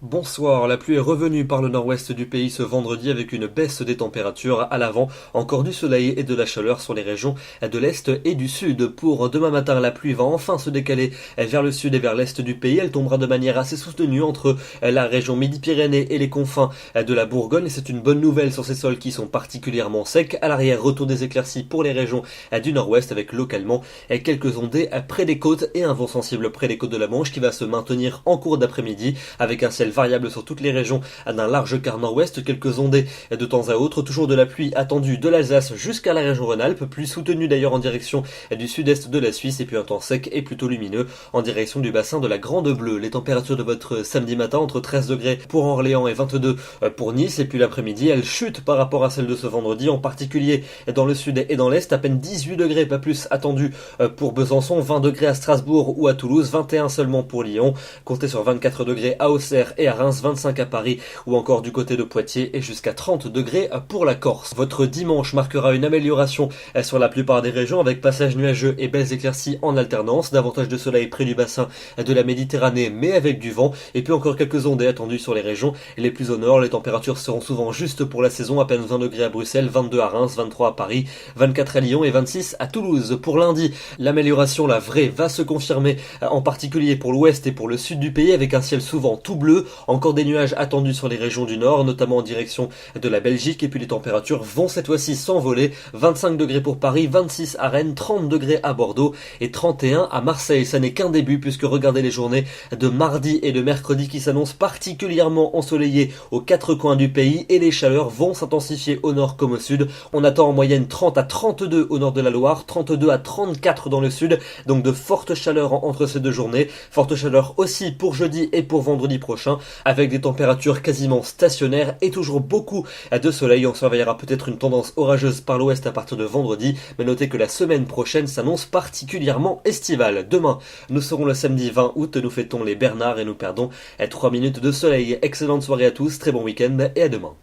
Bonsoir, la pluie est revenue par le nord-ouest du pays ce vendredi avec une baisse des températures à l'avant, encore du soleil et de la chaleur sur les régions de l'est et du sud. Pour demain matin, la pluie va enfin se décaler vers le sud et vers l'est du pays. Elle tombera de manière assez soutenue entre la région Midi-Pyrénées et les confins de la Bourgogne. C'est une bonne nouvelle sur ces sols qui sont particulièrement secs. À l'arrière, retour des éclaircies pour les régions du nord-ouest avec localement quelques ondées près des côtes et un vent sensible près des côtes de la Manche qui va se maintenir en cours d'après-midi avec un ciel variable sur toutes les régions d'un large quart nord-ouest, quelques ondées de temps à autre, toujours de la pluie attendue de l'Alsace jusqu'à la région Rhône-Alpes, pluie soutenue d'ailleurs en direction du sud-est de la Suisse et puis un temps sec et plutôt lumineux en direction du bassin de la Grande Bleue. Les températures de votre samedi matin entre 13 degrés pour Orléans et 22 pour Nice et puis l'après-midi elles chutent par rapport à celles de ce vendredi, en particulier dans le sud et dans l'est, à peine 18 degrés, pas plus attendu pour Besançon, 20 degrés à Strasbourg ou à Toulouse, 21 seulement pour Lyon, comptez sur 24 degrés à Auxerre et à Reims, 25 à Paris ou encore du côté de Poitiers et jusqu'à 30 degrés pour la Corse. Votre dimanche marquera une amélioration sur la plupart des régions avec passage nuageux et belles éclaircies en alternance, davantage de soleil près du bassin de la Méditerranée mais avec du vent et puis encore quelques ondées attendues sur les régions les plus au nord. Les températures seront souvent justes pour la saison, à peine 20 degrés à Bruxelles, 22 à Reims, 23 à Paris, 24 à Lyon et 26 à Toulouse. Pour lundi, l'amélioration, la vraie, va se confirmer en particulier pour l'ouest et pour le sud du pays avec un ciel souvent tout bleu. Encore des nuages attendus sur les régions du nord, notamment en direction de la Belgique, et puis les températures vont cette fois-ci s'envoler. 25 degrés pour Paris, 26 à Rennes, 30 degrés à Bordeaux et 31 à Marseille. Ça n'est qu'un début puisque regardez les journées de mardi et de mercredi qui s'annoncent particulièrement ensoleillées aux quatre coins du pays et les chaleurs vont s'intensifier au nord comme au sud. On attend en moyenne 30 à 32 au nord de la Loire, 32 à 34 dans le sud, donc de fortes chaleurs entre ces deux journées. Forte chaleur aussi pour jeudi et pour vendredi prochain, avec des températures quasiment stationnaires et toujours beaucoup de soleil. On surveillera peut-être une tendance orageuse par l'ouest à partir de vendredi, mais notez que la semaine prochaine s'annonce particulièrement estivale. Demain, nous serons le samedi 20 août, nous fêtons les Bernards et nous perdons 3 minutes de soleil. Excellente soirée à tous, très bon week-end et à demain.